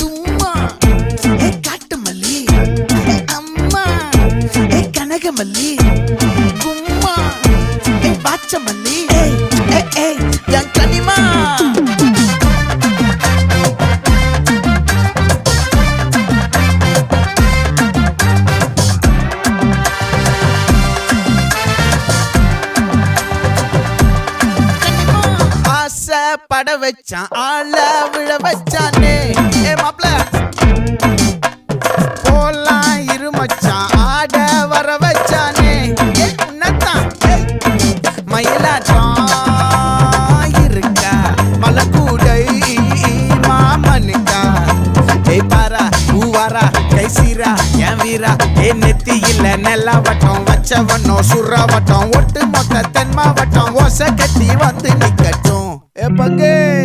தும்மா ஏ காட்டு மல்லி அம்மா ஏ கனகமல்லி கும்மா ஏ பாச்ச மல்லி என் கனிமா பட வச்சான் ஆள விழ வச்சானே ஏ மாப்ள போலாம் இருமச்சான் ஆட வர வச்சானே ஏ உன்னத்தான் மயிலாட்டம் இருக்கா மலக்கூடை மாமனுக்கா ஏய் பாரா பூவாரா கைசீரா என் வீரா ஏ நெத்தி இல்ல நெல்லா வட்டம் வச்சவனோ சுறா வட்டம் ஒட்டு மொத்த தென் மாவட்டம் ஓசை கட்டி வந்து நிக்கட்டும். É pra quem?